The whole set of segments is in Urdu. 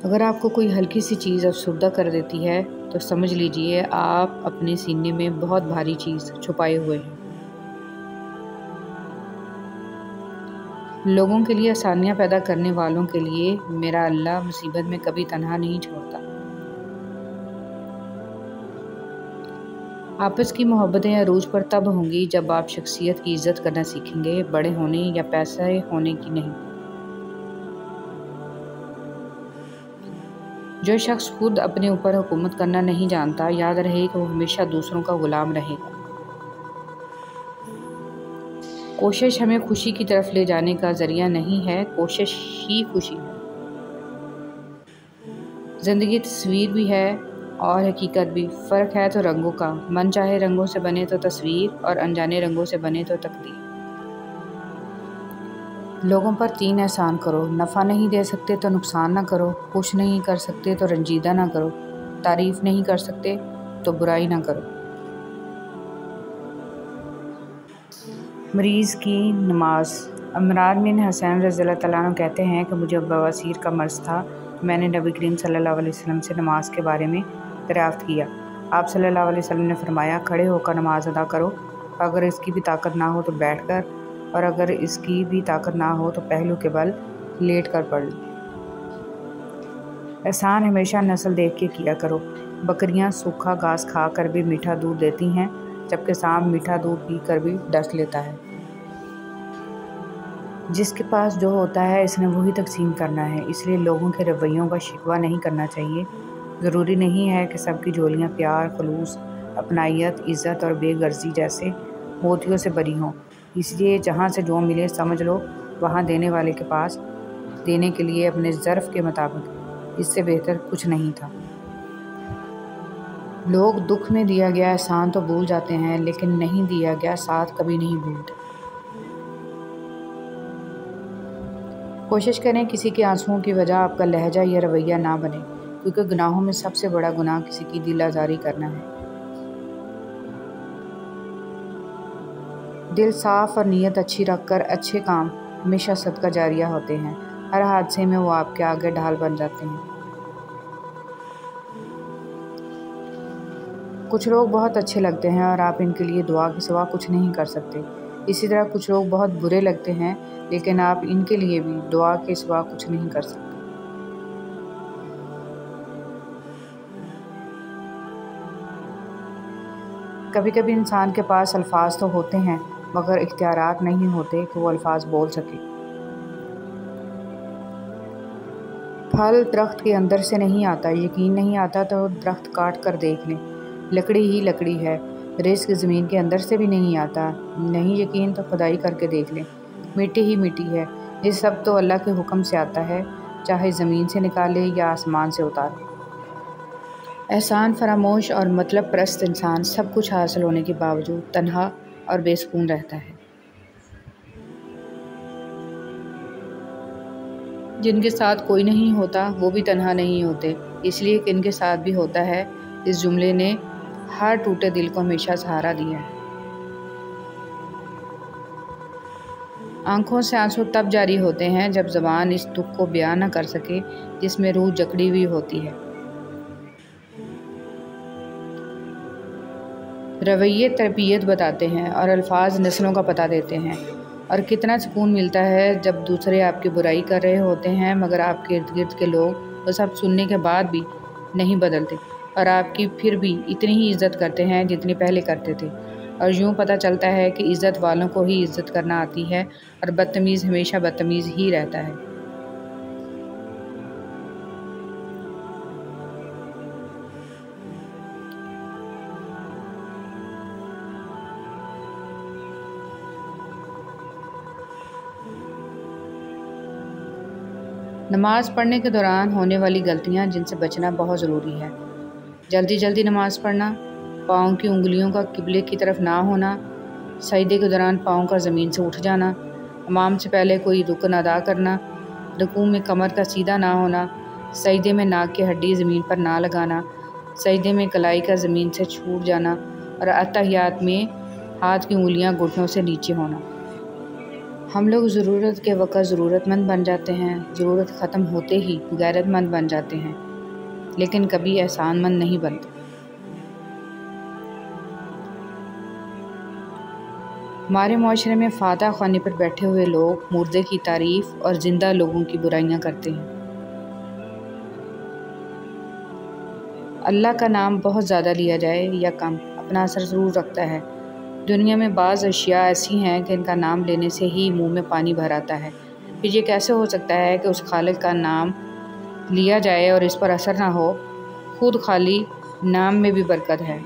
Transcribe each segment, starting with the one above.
اگر آپ کو کوئی ہلکی سی چیز افسردہ کر دیتی ہے تو سمجھ لیجئے آپ اپنے سینے میں بہت بھاری چیز چھپائے ہوئے ہیں۔ لوگوں کے لیے آسانیاں پیدا کرنے والوں کے لیے میرا اللہ مصیبت میں کبھی تنہا نہیں چھوڑتا۔ آپس کی محبتیں عروج پر تب ہوں گی جب آپ شخصیت کی عزت کرنا سیکھیں گے، بڑے ہونے یا پیسے ہونے کی نہیں۔ جو شخص خود اپنے اوپر حکومت کرنا نہیں جانتا، یاد رہے کہ وہ ہمیشہ دوسروں کا غلام رہے گا۔ کوشش ہمیں خوشی کی طرف لے جانے کا ذریعہ نہیں ہے، کوشش ہی خوشی ہے۔ زندگی تصویر بھی ہے اور حقیقت بھی، فرق ہے تو رنگوں کا، من چاہے رنگوں سے بنے تو تصویر اور انجانے رنگوں سے بنے تو تقدیر۔ لوگوں پر 3 احسان کرو، نفع نہیں دے سکتے تو نقصان نہ کرو، خوش نہیں کر سکتے تو رنجیدہ نہ کرو، تعریف نہیں کر سکتے تو برائی نہ کرو۔ مریض کی نماز۔ عمران بن حسین رضی اللہ تعالیٰ عنہ کہتے ہیں کہ مجھے بواسیر کا مرض تھا تو میں نے نبی کریم صلی اللہ علیہ وسلم سے نماز کے بارے میں دریافت کیا۔ آپ صلی اللہ علیہ وسلم نے فرمایا، کھڑے ہو کر نماز ادا کرو، اگر اس کی بھی طاقت نہ ہو تو بیٹھ کر، اور اگر اس کی بھی طاقت نہ ہو تو پہلو کے بل لیٹ کر پڑھ لو۔ احسان ہمیشہ نسل دیکھ کے کیا کرو۔ بکریاں سوکھا گھاس کھا کر بھی میٹھا دودھ دیتی ہیں، جبکہ سانپ میٹھا دودھ پی کر بھی ڈس لیتا ہے۔ جس کے پاس جو ہوتا ہے اس نے وہی تقسیم کرنا ہے، اس لیے لوگوں کے رویوں کا شکوہ نہیں کرنا چاہیے۔ ضروری نہیں ہے کہ سب کی جولیاں پیار، خلوص، اپنائیت، عزت اور بے غرضی جیسے موتیوں سے بری ہوں۔ اس لیے جہاں سے جو ملے سمجھ لو وہاں دینے والے کے پاس دینے کے لیے اپنے ظرف کے مطابق اس سے بہتر کچھ نہیں تھا۔ لوگ دکھ میں دیا گیا احسان تو بھول جاتے ہیں، لیکن نہیں دیا گیا ساتھ کبھی نہیں بھولتے۔ کوشش کریں کسی کے آنسوؤں کی وجہ آپ کا لہجہ یا رویہ نہ بنے، کیونکہ گناہوں میں سب سے بڑا گناہ کسی کی دل آزاری کرنا ہے۔ دل صاف اور نیت اچھی رکھ کر اچھے کام ہمیشہ صدقہ جاریہ ہوتے ہیں، ہر حادثے میں وہ آپ کے آگے ڈھال بن جاتے ہیں۔ کچھ لوگ بہت اچھے لگتے ہیں اور آپ ان کے لیے دعا کے سوا کچھ نہیں کر سکتے، اسی طرح کچھ لوگ بہت برے لگتے ہیں لیکن آپ ان کے لیے بھی دعا کے سوا کچھ نہیں کر سکتے۔ کبھی کبھی انسان کے پاس الفاظ تو ہوتے ہیں مگر اختیارات نہیں ہوتے کہ وہ الفاظ بول سکے۔ پھل درخت کے اندر سے نہیں آتا، یقین نہیں آتا تو درخت کاٹ کر دیکھ لیں، لکڑی ہی لکڑی ہے۔ رزق زمین کے اندر سے بھی نہیں آتا، نہیں یقین تو کھدائی کر کے دیکھ لیں، مٹی ہی مٹی ہے۔ یہ سب تو اللہ کے حکم سے آتا ہے، چاہے زمین سے نکالے یا آسمان سے اتارے۔ احسان فراموش اور مطلب پرست انسان سب کچھ حاصل ہونے کے باوجود تنہا اور بے سکون رہتا ہے۔ جن کے ساتھ کوئی نہیں ہوتا وہ بھی تنہا نہیں ہوتے، اس لیے کہ ان کے ساتھ بھی ہوتا ہے۔ اس جملے نے ہر ٹوٹے دل کو ہمیشہ سہارا دیا ہے۔ آنکھوں سے آنسو تب جاری ہوتے ہیں جب زبان اس دکھ کو بیان نہ کر سکے جس میں روح جکڑی ہوئی ہوتی ہے۔ رویے تربیت بتاتے ہیں اور الفاظ نسلوں کا پتہ دیتے ہیں، اور کتنا سکون ملتا ہے جب دوسرے آپ کی برائی کر رہے ہوتے ہیں مگر آپ کے ارد گرد کے لوگ وہ سب سننے کے بعد بھی نہیں بدلتے اور آپ کی پھر بھی اتنی ہی عزت کرتے ہیں جتنی پہلے کرتے تھے، اور یوں پتہ چلتا ہے کہ عزت والوں کو ہی عزت کرنا آتی ہے اور بدتمیز ہمیشہ بدتمیز ہی رہتا ہے۔ نماز پڑھنے کے دوران ہونے والی غلطیاں جن سے بچنا بہت ضروری ہے۔ جلدی نماز پڑھنا، پاؤں کی انگلیوں کا قبلے کی طرف نہ ہونا، سجدے کے دوران پاؤں کا زمین سے اٹھ جانا، امام سے پہلے کوئی رکن ادا کرنا، رکوع میں کمر کا سیدھا نہ ہونا، سجدے میں ناک کی ہڈی زمین پر نہ لگانا، سجدے میں کلائی کا زمین سے چھوٹ جانا، اور اتحیات میں ہاتھ کی انگلیاں گھٹنوں سے نیچے ہونا۔ ہم لوگ ضرورت کے وقت ضرورت مند بن جاتے ہیں، ضرورت ختم ہوتے ہی غیرت مند بن جاتے ہیں، لیکن کبھی احسان مند نہیں بنتے۔ ہمارے معاشرے میں فاتح خوانی پر بیٹھے ہوئے لوگ مردے کی تعریف اور زندہ لوگوں کی برائیاں کرتے ہیں۔ اللہ کا نام بہت زیادہ لیا جائے یا کم، اپنا اثر ضرور رکھتا ہے۔ دنیا میں بعض اشیاء ایسی ہیں کہ ان کا نام لینے سے ہی منہ میں پانی بھر آتا ہے، پھر یہ کیسے ہو سکتا ہے کہ اس خالق کا نام لیا جائے اور اس پر اثر نہ ہو؟ خود خالی نام میں بھی برکت ہے۔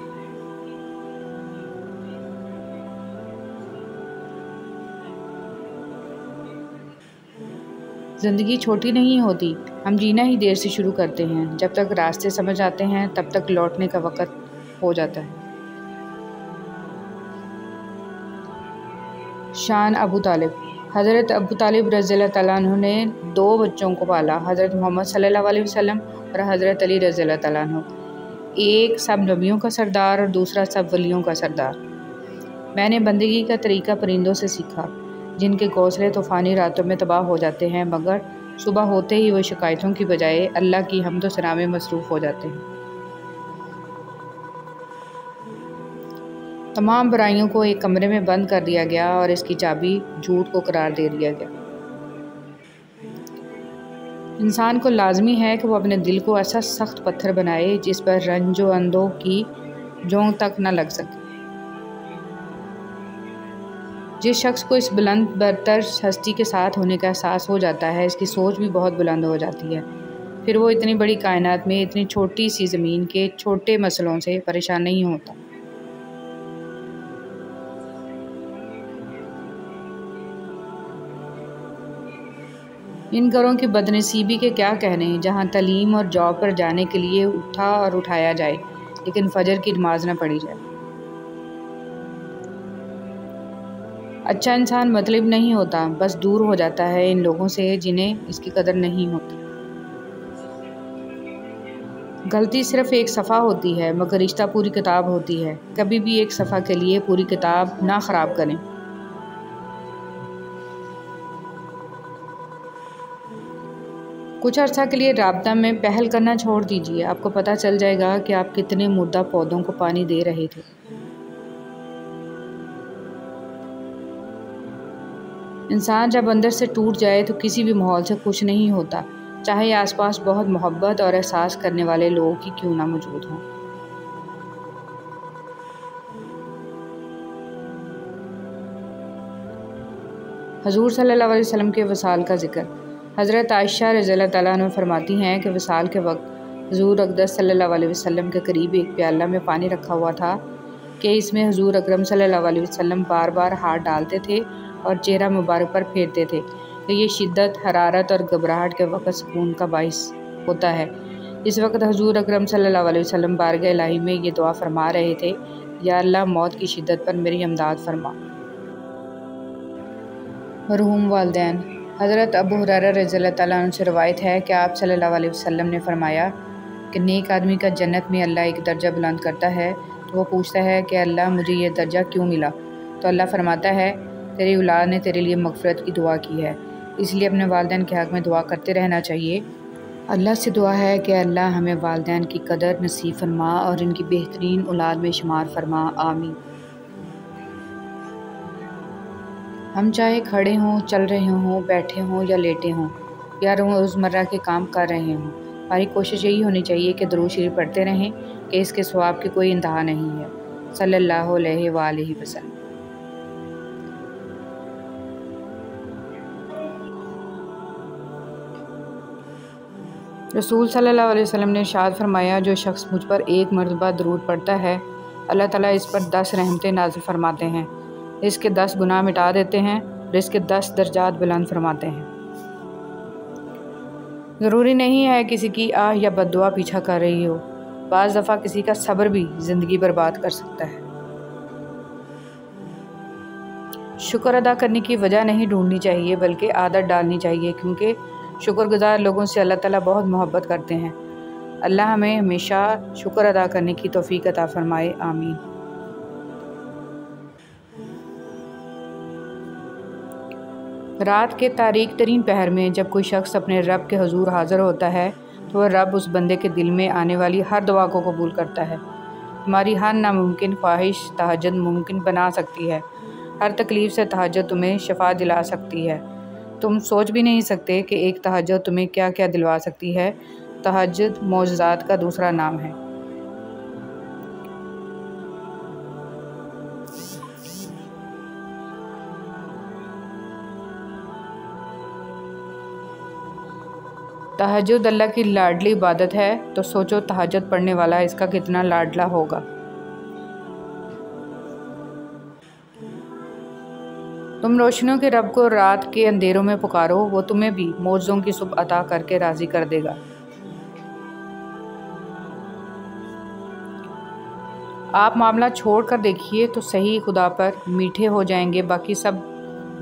زندگی چھوٹی نہیں ہوتی، ہم جینا ہی دیر سے شروع کرتے ہیں، جب تک راستے سمجھ آتے ہیں تب تک لوٹنے کا وقت ہو جاتا ہے۔ شان ابو طالب۔ حضرت ابو طالب رضی اللہ تعالیٰ عنہ نے 2 بچوں کو پالا، حضرت محمد صلی اللہ علیہ وسلم اور حضرت علی رضی اللہ تعالیٰ عنہ، ایک سب نبیوں کا سردار اور دوسرا سب ولیوں کا سردار۔ میں نے بندگی کا طریقہ پرندوں سے سیکھا، جن کے گھونسلے طوفانی راتوں میں تباہ ہو جاتے ہیں، مگر صبح ہوتے ہی وہ شکایتوں کی بجائے اللہ کی حمد و ثنا میں مصروف ہو جاتے ہیں۔ تمام برائیوں کو ایک کمرے میں بند کر دیا گیا اور اس کی چابی جھوٹ کو قرار دے دیا گیا۔ انسان کو لازمی ہے کہ وہ اپنے دل کو ایسا سخت پتھر بنائے جس پر رنج و اندوہ کی جون تک نہ لگ سکے۔ جس شخص کو اس بلند برتر ہستی کے ساتھ ہونے کا احساس ہو جاتا ہے، اس کی سوچ بھی بہت بلند ہو جاتی ہے، پھر وہ اتنی بڑی کائنات میں اتنی چھوٹی سی زمین کے چھوٹے مسئلوں سے پریشان نہیں ہوتا۔ ان گھروں کی بدنصیبی کے کیا کہنے جہاں تعلیم اور جاب پر جانے کے لیے اٹھا اور اٹھایا جائے لیکن فجر کی نماز نہ پڑھی جائے۔ اچھا انسان مطلب نہیں ہوتا، بس دور ہو جاتا ہے ان لوگوں سے جنہیں اس کی قدر نہیں ہوتی۔ غلطی صرف ایک صفحہ ہوتی ہے مگر رشتہ پوری کتاب ہوتی ہے، کبھی بھی ایک صفحہ کے لیے پوری کتاب نہ خراب کریں۔ کچھ عرصہ کے لیے رابطہ میں پہل کرنا چھوڑ دیجیے، آپ کو پتہ چل جائے گا کہ آپ کتنے مردہ پودوں کو پانی دے رہے تھے۔ انسان جب اندر سے ٹوٹ جائے تو کسی بھی ماحول سے خوش نہیں ہوتا، چاہے آس پاس بہت محبت اور احساس کرنے والے لوگ ہی کیوں نہ موجود ہوں۔ حضور صلی اللہ علیہ وسلم کے وصال کا ذکر۔ حضرت عائشہ رضی اللہ تعالیٰ عنہ فرماتی ہیں کہ وصال کے وقت حضور اقدس صلی اللہ علیہ وسلم کے قریب ایک پیالہ میں پانی رکھا ہوا تھا کہ اس میں حضور اکرم صلی اللہ علیہ وسلم بار بار ہاتھ ڈالتے تھے اور چہرہ مبارک پر پھیرتے تھے کہ یہ شدت، حرارت اور گھبراہٹ کے وقت سکون کا باعث ہوتا ہے۔ اس وقت حضور اکرم صلی اللہ علیہ وسلم بارگاہ الہی میں یہ دعا فرما رہے تھے، یا اللہ موت کی شدت پر میری امداد فرما۔ مرحوم والدین۔ حضرت ابو ہریرہ رضی اللہ تعالیٰ عنہ سے روایت ہے کہ آپ صلی اللہ علیہ وسلم نے فرمایا کہ نیک آدمی کا جنت میں اللہ ایک درجہ بلند کرتا ہے تو وہ پوچھتا ہے کہ اللہ مجھے یہ درجہ کیوں ملا؟ تو اللہ فرماتا ہے تیری اولاد نے تیرے لیے مغفرت کی دعا کی ہے، اس لیے اپنے والدین کے حق میں دعا کرتے رہنا چاہیے۔ اللہ سے دعا ہے کہ اللہ ہمیں والدین کی قدر نصیب فرما اور ان کی بہترین اولاد میں شمار فرما، آمین۔ ہم چاہے کھڑے ہوں، چل رہے ہوں، بیٹھے ہوں یا لیٹے ہوں یا روزمرہ کے کام کر رہے ہوں، ہماری کوشش یہی ہونی چاہیے کہ درود شریف پڑھتے رہیں کہ اس کے ثواب کی کوئی انتہا نہیں ہے، صلی اللہ علیہ وآلہ وسلم۔ رسول صلی اللہ علیہ وسلم نے ارشاد فرمایا، جو شخص مجھ پر ایک مرتبہ درود پڑھتا ہے اللہ تعالیٰ اس پر 10 رحمتیں نازل فرماتے ہیں، اس کے 10 گناہ مٹا دیتے ہیں اور اس کے 10 درجات بلند فرماتے ہیں۔ ضروری نہیں ہے کسی کی آہ یا بد دعا پیچھا کر رہی ہو، بعض دفعہ کسی کا صبر بھی زندگی برباد کر سکتا ہے۔ شکر ادا کرنے کی وجہ نہیں ڈھونڈنی چاہیے بلکہ عادت ڈالنی چاہیے، کیونکہ شکر گزار لوگوں سے اللہ تعالیٰ بہت محبت کرتے ہیں۔ اللہ ہمیں ہمیشہ شکر ادا کرنے کی توفیق عطا فرمائے، آمین۔ رات کے تاریک ترین پہر میں جب کوئی شخص اپنے رب کے حضور حاضر ہوتا ہے تو وہ رب اس بندے کے دل میں آنے والی ہر دعا کو قبول کرتا ہے۔ تمہاری ہر ناممکن خواہش تہجد ممکن بنا سکتی ہے۔ ہر تکلیف سے تہجد تمہیں شفا دلا سکتی ہے۔ تم سوچ بھی نہیں سکتے کہ ایک تہجد تمہیں کیا کیا دلوا سکتی ہے۔ تہجد معجزات کا دوسرا نام ہے۔ تہجد اللہ کی لاڈلی عبادت ہے، تو سوچو تہجد پڑھنے والا اس کا کتنا لاڈلا ہوگا۔ تم روشنیوں کے رب کو رات کے اندھیروں میں پکارو، وہ تمہیں بھی معجزوں کی صبح عطا کر کے راضی کر دے گا۔ آپ معاملہ چھوڑ کر دیکھیے تو صحیح، خدا پر میٹھے ہو جائیں گے، باقی سب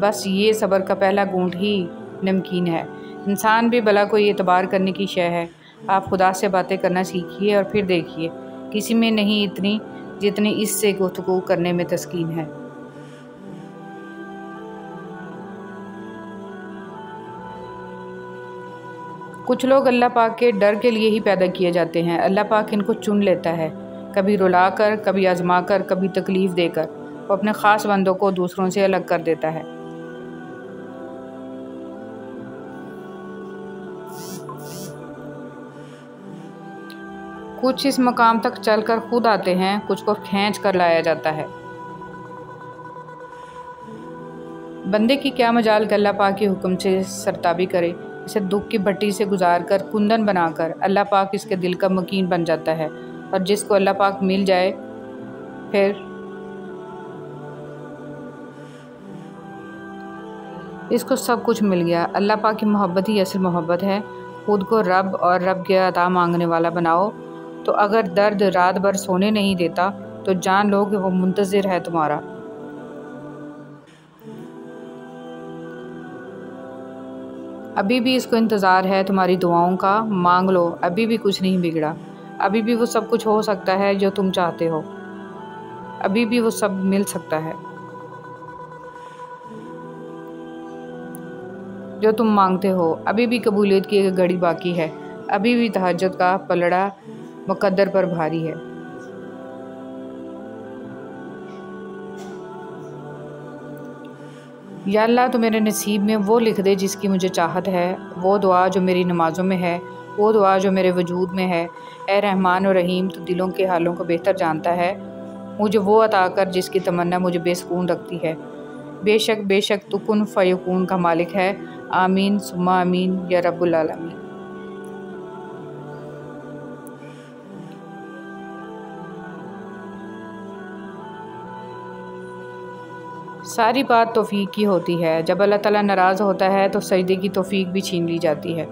بس یہ صبر کا پہلا گھونٹ ہی نمکین ہے۔ انسان بھی بھلا کوئی اعتبار کرنے کی شے ہے۔ آپ خدا سے باتیں کرنا سیکھیے اور پھر دیکھیے، کسی میں نہیں اتنی جتنی اس سے گفتگو کرنے میں تسکین ہے۔ کچھ لوگ اللہ پاک کے ڈر کے لیے ہی پیدا کیے جاتے ہیں۔ اللہ پاک ان کو چن لیتا ہے، کبھی رلا کر، کبھی آزما کر، کبھی تکلیف دے کر۔ وہ اپنے خاص بندوں کو دوسروں سے الگ کر دیتا ہے۔ کچھ اس مقام تک چل کر خود آتے ہیں، کچھ کو کھینچ کر لایا جاتا ہے۔ بندے کی کیا مجال کہ اللہ پاک کے حکم سے سرتابی کرے۔ اسے دکھ کی بھٹی سے گزار کر، کندن بنا کر، اللہ پاک اس کے دل کا مکین بن جاتا ہے، اور جس کو اللہ پاک مل جائے پھر اس کو سب کچھ مل گیا۔ اللہ پاک کی محبت ہی اصل محبت ہے۔ خود کو رب اور رب کے عطا مانگنے والا بناؤ، تو اگر درد رات بھر سونے نہیں دیتا تو جان لو کہ وہ منتظر ہے تمہارا۔ ابھی بھی اس کو انتظار ہے تمہاری دعاؤں کا، مانگ لو، ابھی بھی کچھ نہیں بگڑا۔ ابھی بھی وہ سب کچھ ہو سکتا ہے جو تم چاہتے ہو، ابھی بھی وہ سب مل سکتا ہے جو تم مانگتے ہو۔ ابھی بھی قبولیت کی ایک گھڑی باقی ہے، ابھی بھی تہجد کا پلڑا مقدر پر بھاری ہے۔ یا اللہ تو میرے نصیب میں وہ لکھ دے جس کی مجھے چاہت ہے، وہ دعا جو میری نمازوں میں ہے، وہ دعا جو میرے وجود میں ہے۔ اے رحمان و رحیم، تو دلوں کے حالوں کو بہتر جانتا ہے، مجھے وہ عطا کر جس کی تمنا مجھے بے سکون رکھتی ہے۔ بے شک تو کن فیکون کا مالک ہے۔ آمین ثم آمین یا رب العالمین۔ ساری بات توفیق کی ہوتی ہے۔ جب اللہ تعالیٰ ناراض ہوتا ہے تو سجدے کی توفیق بھی چھین لی جاتی ہے،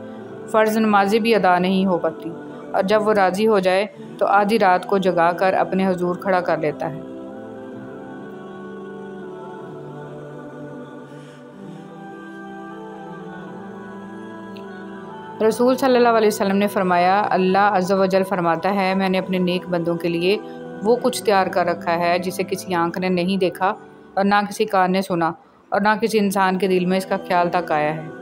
فرض نمازیں بھی ادا نہیں ہو پاتی، اور جب وہ راضی ہو جائے تو آدھی رات کو جگا کر اپنے حضور کھڑا کر لیتا ہے۔ رسول صلی اللہ علیہ وسلم نے فرمایا، اللہ عز و جل فرماتا ہے، میں نے اپنے نیک بندوں کے لیے وہ کچھ تیار کر رکھا ہے جسے کسی آنکھ نے نہیں دیکھا اور نہ کسی کان نے سنا اور نہ کسی انسان کے دل میں اس کا خیال تک آیا ہے۔